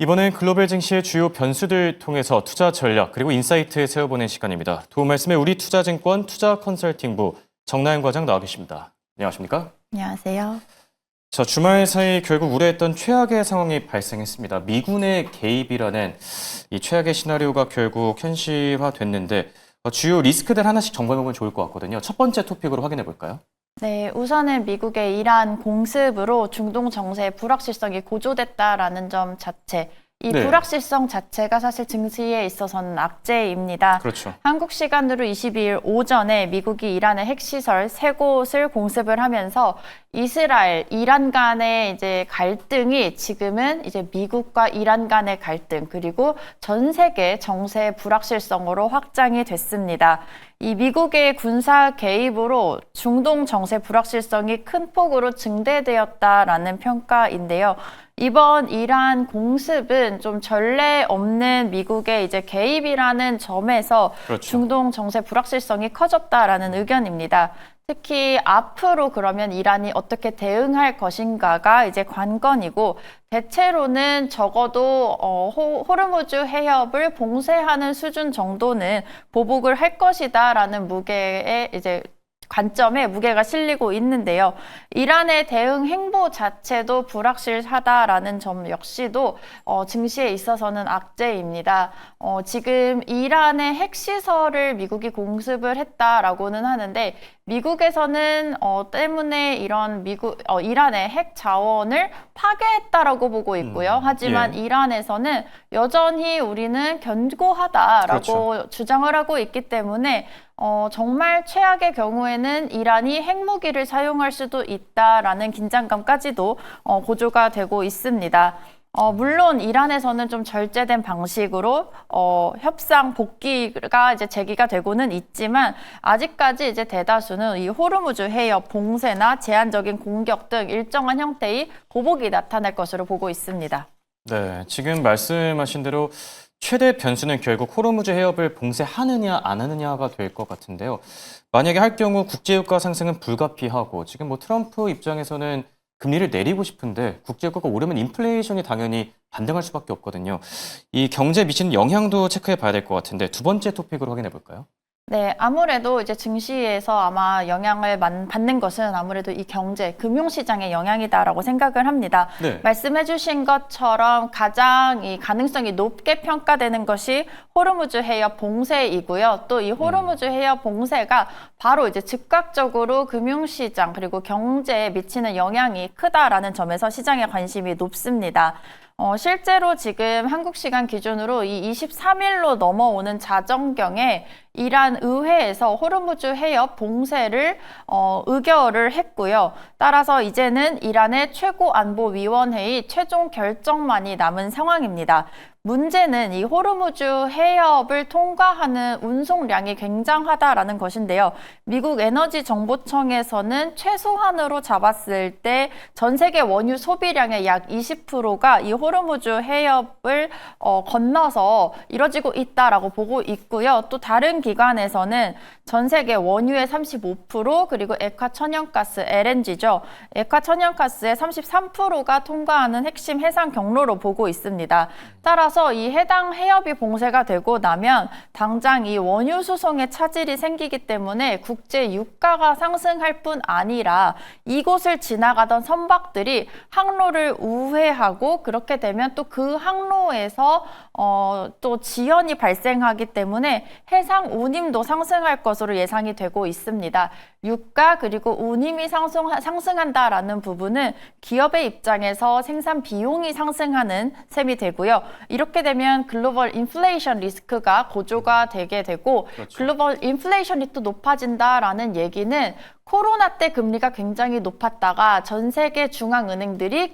이번엔 글로벌 증시의 주요 변수들 통해서 투자 전략 그리고 인사이트 세워보는 시간입니다. 도움 말씀에 우리투자증권 투자컨설팅부 정나연 과장 나와 계십니다. 안녕하십니까? 안녕하세요. 자, 주말 사이 결국 우려했던 최악의 상황이 발생했습니다. 미군의 개입이라는 이 최악의 시나리오가 결국 현실화됐는데 주요 리스크들 하나씩 점검해보면 좋을 것 같거든요. 첫 번째 토픽으로 확인해 볼까요? 네, 우선은 미국의 이란 공습으로 중동 정세의 불확실성이 고조됐다라는 점 자체, 이 네. 불확실성 자체가 사실 증시에 있어서는 악재입니다. 그렇죠. 한국 시간으로 22일 오전에 미국이 이란의 핵시설 3곳을 공습을 하면서 이스라엘, 이란 간의 이제 갈등이 지금은 이제 미국과 이란 간의 갈등, 그리고 전 세계 정세의 불확실성으로 확장이 됐습니다. 이 미국의 군사 개입으로 중동 정세 불확실성이 큰 폭으로 증대되었다라는 평가인데요. 이번 이란 공습은 좀 전례 없는 미국의 이제 개입이라는 점에서 그렇죠. 중동 정세 불확실성이 커졌다라는 의견입니다. 특히 앞으로 그러면 이란이 어떻게 대응할 것인가가 이제 관건이고, 대체로는 적어도 호르무즈 해협을 봉쇄하는 수준 정도는 보복을 할 것이다라는 무게의 이제 관점에 무게가 실리고 있는데요. 이란의 대응 행보 자체도 불확실하다라는 점 역시도 증시에 있어서는 악재입니다. 지금 이란의 핵시설을 미국이 공습을 했다라고는 하는데, 미국에서는 때문에 이런 이란의 핵 자원을 파괴했다라고 보고 있고요. 하지만 예. 이란에서는 여전히 우리는 견고하다라고 그렇죠. 주장을 하고 있기 때문에 정말 최악의 경우에는 이란이 핵무기를 사용할 수도 있다라는 긴장감까지도 고조가 되고 있습니다. 물론 이란에서는 좀 절제된 방식으로 협상 복귀가 이제 제기가 되고는 있지만, 아직까지 이제 대다수는 이 호르무즈 해협 봉쇄나 제한적인 공격 등 일정한 형태의 보복이 나타날 것으로 보고 있습니다. 네, 지금 말씀하신 대로 최대 변수는 결국 호르무즈 해협을 봉쇄하느냐 안 하느냐가 될 것 같은데요. 만약에 할 경우 국제유가 상승은 불가피하고, 지금 뭐 트럼프 입장에서는 금리를 내리고 싶은데 국제유가가 오르면 인플레이션이 당연히 반등할 수밖에 없거든요. 이 경제에 미치는 영향도 체크해 봐야 될 것 같은데, 두 번째 토픽으로 확인해 볼까요? 네, 아무래도 이제 증시에서 아마 영향을 받는 것은 아무래도 이 경제, 금융시장의 영향이다라고 생각을 합니다. 네. 말씀해주신 것처럼 가장 이 가능성이 높게 평가되는 것이 호르무즈 해협 봉쇄이고요. 또 이 호르무즈 해협 봉쇄가 바로 이제 즉각적으로 금융시장 그리고 경제에 미치는 영향이 크다라는 점에서 시장의 관심이 높습니다. 실제로 지금 한국 시간 기준으로 이 23일로 넘어오는 자정경에 이란 의회에서 호르무즈 해협 봉쇄를 의결을 했고요. 따라서 이제는 이란의 최고안보위원회의 최종 결정만이 남은 상황입니다. 문제는 이 호르무즈 해협을 통과하는 운송량이 굉장하다라는 것인데요. 미국 에너지정보청에서는 최소한으로 잡았을 때 전 세계 원유 소비량의 약 20%가 이 호르무즈 해협을 건너서 이뤄지고 있다라고 보고 있고요. 또 다른 기관에서는 전 세계 원유의 35% 그리고 액화천연가스 LNG죠. 액화천연가스의 33%가 통과하는 핵심 해상 경로로 보고 있습니다. 따라서 이 해당 해협이 봉쇄가 되고 나면 당장 이 원유 수송에 차질이 생기기 때문에 국제 유가가 상승할 뿐 아니라 이곳을 지나가던 선박들이 항로를 우회하고, 그렇게 되면 또 그 항로에서 또 지연이 발생하기 때문에 해상 운임도 상승할 것으로 예상이 되고 있습니다. 유가 그리고 운임이 상승한다라는 부분은 기업의 입장에서 생산 비용이 상승하는 셈이 되고요. 이렇게 되면 글로벌 인플레이션 리스크가 고조가 되게 되고, 그렇죠. 글로벌 인플레이션이 또 높아진다라는 얘기는 코로나 때 금리가 굉장히 높았다가 전 세계 중앙은행들이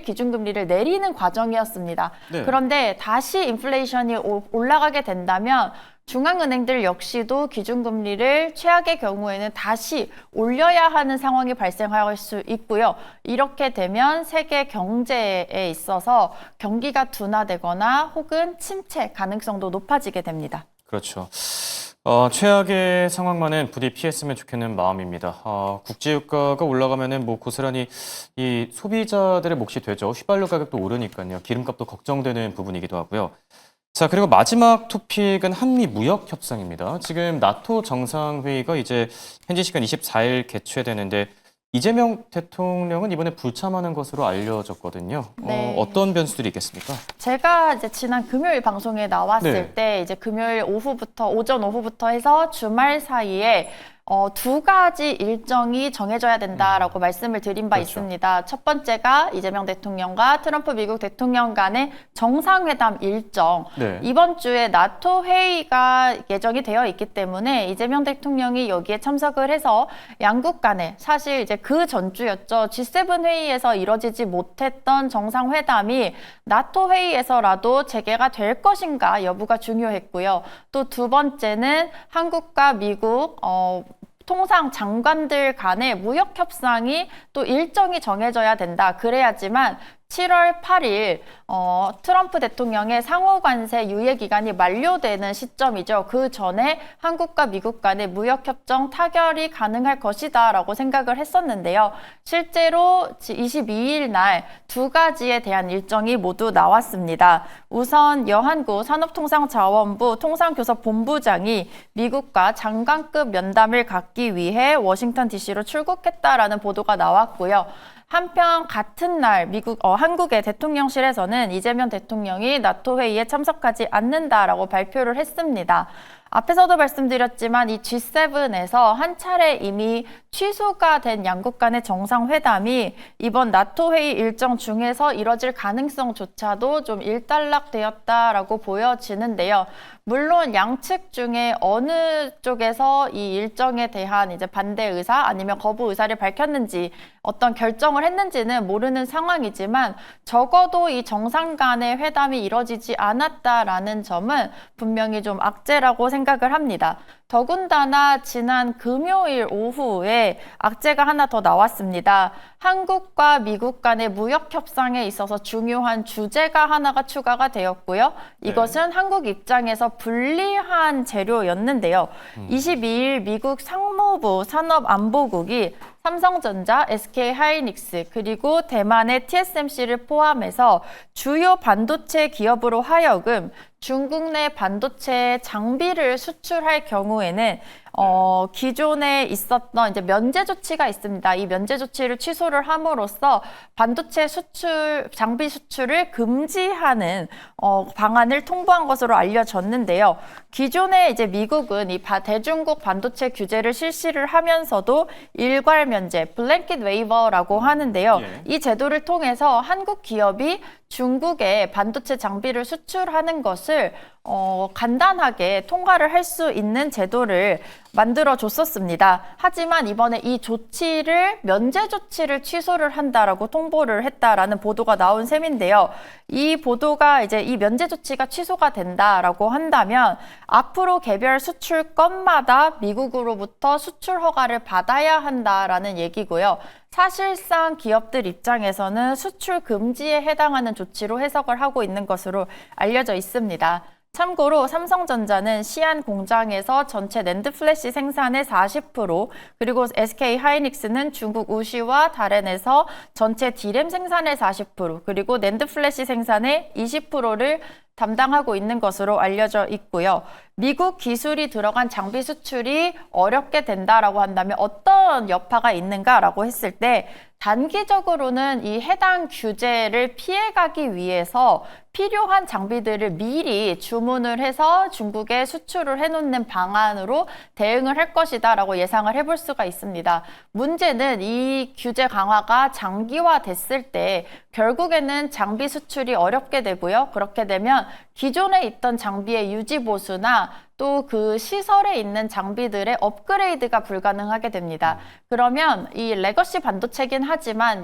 기준금리를 내리는 과정이었습니다. 네. 그런데 다시 인플레이션이 올라가게 된다면 중앙은행들 역시도 기준금리를 최악의 경우에는 다시 올려야 하는 상황이 발생할 수 있고요. 이렇게 되면 세계 경제에 있어서 경기가 둔화되거나 혹은 침체 가능성도 높아지게 됩니다. 그렇죠. 최악의 상황만은 부디 피했으면 좋겠는 마음입니다. 국제유가가 올라가면은 뭐 고스란히 이 소비자들의 몫이 되죠. 휘발유 가격도 오르니까요. 기름값도 걱정되는 부분이기도 하고요. 자, 그리고 마지막 토픽은 한미 무역 협상입니다. 지금 나토 정상회의가 이제 현지 시간 24일 개최되는데 이재명 대통령은 이번에 불참하는 것으로 알려졌거든요. 네. 어떤 변수들이 있겠습니까? 제가 이제 지난 금요일 방송에 나왔을 네. 때 이제 금요일 오전 오후부터 해서 주말 사이에 두 가지 일정이 정해져야 된다라고 말씀을 드린 바 그렇죠. 있습니다. 첫 번째가 이재명 대통령과 트럼프 미국 대통령 간의 정상회담 일정. 네. 이번 주에 나토 회의가 예정이 되어 있기 때문에 이재명 대통령이 여기에 참석을 해서 양국 간에 사실 이제 그 전주였죠. G7 회의에서 이뤄지지 못했던 정상회담이 나토 회의에서라도 재개가 될 것인가 여부가 중요했고요. 또 두 번째는 한국과 미국 통상 장관들 간의 무역 협상이 또 일정이 정해져야 된다. 그래야지만 7월 8일 트럼프 대통령의 상호 관세 유예 기간이 만료되는 시점이죠. 그 전에 한국과 미국 간의 무역 협정 타결이 가능할 것이다라고 생각을 했었는데요. 실제로 22일 날 두 가지에 대한 일정이 모두 나왔습니다. 우선 여한구 산업통상자원부 통상교섭본부장이 미국과 장관급 면담을 갖기 위해 워싱턴 DC로 출국했다라는 보도가 나왔고요. 한편 같은 날 한국의 대통령실에서는 이재명 대통령이 나토 회의에 참석하지 않는다라고 발표를 했습니다. 앞에서도 말씀드렸지만 이 G7에서 한 차례 이미 취소가 된 양국 간의 정상회담이 이번 나토 회의 일정 중에서 이뤄질 가능성조차도 좀 일단락되었다라고 보여지는데요. 물론 양측 중에 어느 쪽에서 이 일정에 대한 이제 반대 의사 아니면 거부 의사를 밝혔는지 어떤 결정을 했는지는 모르는 상황이지만 적어도 이 정상 간의 회담이 이뤄지지 않았다라는 점은 분명히 좀 악재라고 생각을 합니다. 더군다나 지난 금요일 오후에 악재가 하나 더 나왔습니다. 한국과 미국 간의 무역 협상에 있어서 중요한 주제가 하나가 추가가 되었고요. 이것은 한국 입장에서 불리한 재료였는데요. 22일 미국 상무부 산업안보국이 삼성전자, SK하이닉스 그리고 대만의 TSMC를 포함해서 주요 반도체 기업으로 하여금 중국 내 반도체 장비를 수출할 경우에는 기존에 있었던 이제 면제 조치가 있습니다. 이 면제 조치를 취소를 함으로써 반도체 수출, 장비 수출을 금지하는 방안을 통보한 것으로 알려졌는데요. 기존에 이제 미국은 이 대중국 반도체 규제를 실시를 하면서도 일괄 면제, 블랭킷 웨이버라고 하는데요. 예. 이 제도를 통해서 한국 기업이 중국에 반도체 장비를 수출하는 것을 간단하게 통과를 할 수 있는 제도를 만들어 줬었습니다. 하지만 이번에 이 조치를 면제 조치를 취소를 한다라고 통보를 했다라는 보도가 나온 셈인데요. 이 보도가 이제 이 면제 조치가 취소가 된다라고 한다면 앞으로 개별 수출 건마다 미국으로부터 수출 허가를 받아야 한다라는 얘기고요. 사실상 기업들 입장에서는 수출 금지에 해당하는 조치로 해석을 하고 있는 것으로 알려져 있습니다. 참고로 삼성전자는 시안 공장에서 전체 낸드 플래시 생산의 40%, 그리고 SK하이닉스는 중국 우시와 다롄에서 전체 D램 생산의 40%, 그리고 낸드 플래시 생산의 20%를 담당하고 있는 것으로 알려져 있고요. 미국 기술이 들어간 장비 수출이 어렵게 된다라고 한다면 어떤 여파가 있는가라고 했을 때 단기적으로는 이 해당 규제를 피해가기 위해서 필요한 장비들을 미리 주문을 해서 중국에 수출을 해놓는 방안으로 대응을 할 것이다라고 예상을 해볼 수가 있습니다. 문제는 이 규제 강화가 장기화됐을 때 결국에는 장비 수출이 어렵게 되고요. 그렇게 되면 기존에 있던 장비의 유지 보수나 또 그 시설에 있는 장비들의 업그레이드가 불가능하게 됩니다. 그러면 이 레거시 반도체긴 하지만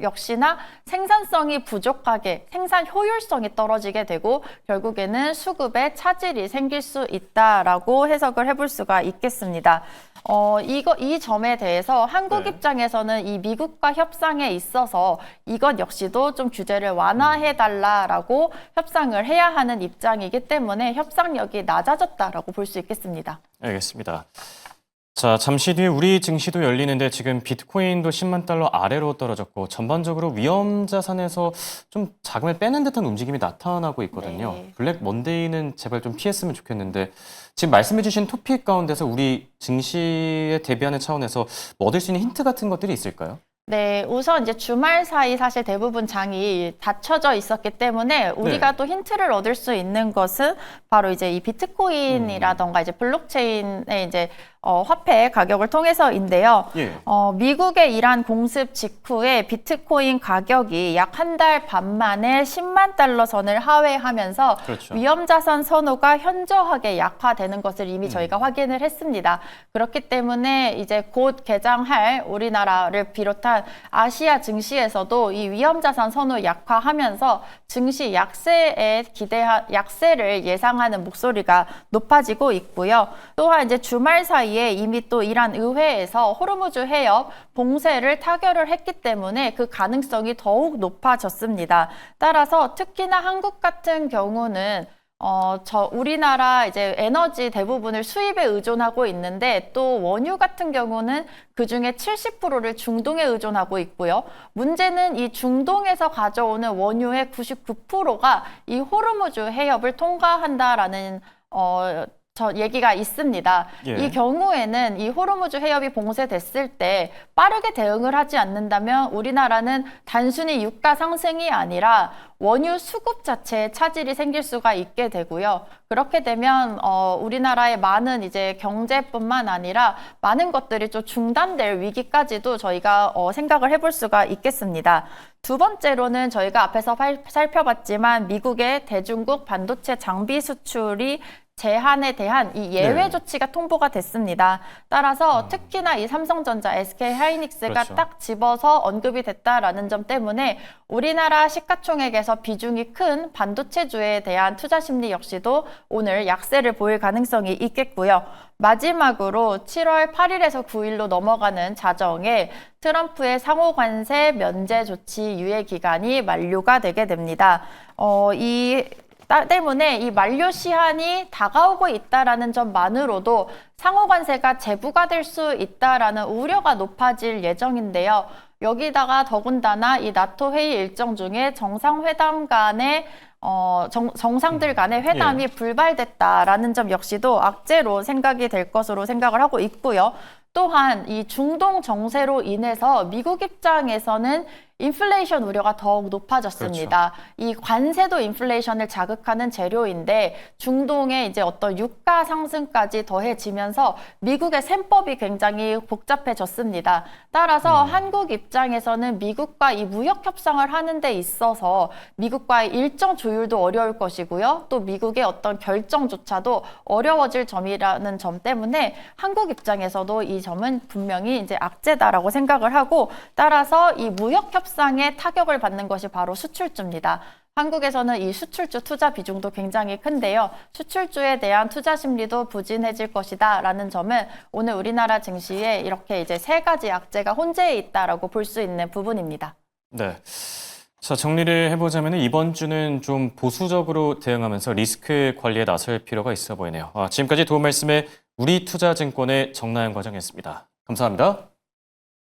역시나 생산성이 부족하게 생산 효율성이 떨어지게 되고 결국에는 수급에 차질이 생길 수 있다라고 해석을 해볼 수가 있겠습니다. 이 점에 대해서 한국 네. 입장에서는 이 미국과 협상에 있어서 이것 역시도 좀 규제를 완화해달라라고 협상을 해야 하는 입장이기 때문에 협상력이 낮아졌다라고 볼 수 있겠습니다. 알겠습니다. 자, 잠시 뒤에 우리 증시도 열리는데 지금 비트코인도 10만 달러 아래로 떨어졌고 전반적으로 위험 자산에서 좀 자금을 빼는 듯한 움직임이 나타나고 있거든요. 네. 블랙 먼데이는 제발 좀 피했으면 좋겠는데 지금 말씀해주신 토픽 가운데서 우리 증시에 대비하는 차원에서 뭐 얻을 수 있는 힌트 같은 것들이 있을까요? 네, 우선 이제 주말 사이 사실 대부분 장이 닫혀져 있었기 때문에 우리가 또 힌트를 얻을 수 있는 것은 바로 이제 이 비트코인이라던가 이제 블록체인의 이제 화폐 가격을 통해서인데요. 예. 미국의 이란 공습 직후에 비트코인 가격이 약 한 달 반 만에 10만 달러 선을 하회하면서 그렇죠. 위험자산 선호가 현저하게 약화되는 것을 이미 저희가 확인을 했습니다. 그렇기 때문에 이제 곧 개장할 우리나라를 비롯한 아시아 증시에서도 이 위험자산 선호 약화하면서 증시 약세를 예상하는 목소리가 높아지고 있고요. 또한 이제 주말 사이에 이미 또 이란 의회에서 호르무즈 해협 봉쇄를 타결을 했기 때문에 그 가능성이 더욱 높아졌습니다. 따라서 특히나 한국 같은 경우는 우리나라 이제 에너지 대부분을 수입에 의존하고 있는데 또 원유 같은 경우는 그중에 70%를 중동에 의존하고 있고요. 문제는 이 중동에서 가져오는 원유의 99%가 이 호르무즈 해협을 통과한다라는 얘기가 있습니다. 예. 이 경우에는 이 호르무즈 해협이 봉쇄됐을 때 빠르게 대응을 하지 않는다면 우리나라는 단순히 유가 상승이 아니라 원유 수급 자체에 차질이 생길 수가 있게 되고요. 그렇게 되면 우리나라의 많은 이제 경제뿐만 아니라 많은 것들이 좀 중단될 위기까지도 저희가 생각을 해볼 수가 있겠습니다. 두 번째로는 저희가 앞에서 살펴봤지만 미국의 대중국 반도체 장비 수출이 제한에 대한 이 예외 네. 조치가 통보가 됐습니다. 따라서 특히나 이 삼성전자, SK 하이닉스가 그렇죠. 딱 집어서 언급이 됐다라는 점 때문에 우리나라 시가총액에서 비중이 큰 반도체주에 대한 투자 심리 역시도 오늘 약세를 보일 가능성이 있겠고요. 마지막으로 7월 8일에서 9일로 넘어가는 자정에 트럼프의 상호 관세 면제 조치 유예 기간이 만료가 되게 됩니다. 때문에 이 만료 시한이 다가오고 있다라는 점만으로도 상호 관세가 재부가 될 수 있다라는 우려가 높아질 예정인데요. 여기다가 더군다나 이 나토 회의 일정 중에 정상회담 간의 정상들 간의 회담이 불발됐다라는 점 역시도 악재로 생각이 될 것으로 생각을 하고 있고요. 또한 이 중동 정세로 인해서 미국 입장에서는 인플레이션 우려가 더욱 높아졌습니다. 그렇죠. 이 관세도 인플레이션을 자극하는 재료인데 중동의 이제 어떤 유가 상승까지 더해지면서 미국의 셈법이 굉장히 복잡해졌습니다. 따라서 한국 입장에서는 미국과 이 무역 협상을 하는 데 있어서 미국과의 일정 조율도 어려울 것이고요. 또 미국의 어떤 결정조차도 어려워질 점이라는 점 때문에 한국 입장에서도 이 점은 분명히 이제 악재다라고 생각을 하고 따라서 이 무역 협상에 타격을 받는 것이 바로 수출주입니다. 한국에서는 이 수출주 투자 비중도 굉장히 큰데요. 수출주에 대한 투자 심리도 부진해질 것이다라는 점은 오늘 우리나라 증시에 이렇게 이제 세 가지 악재가 혼재해 있다라고 볼 수 있는 부분입니다. 네. 자, 정리를 해보자면 이번 주는 좀 보수적으로 대응하면서 리스크 관리에 나설 필요가 있어 보이네요. 지금까지 도움 말씀에 우리투자증권의 정나연 과장이었습니다. 감사합니다.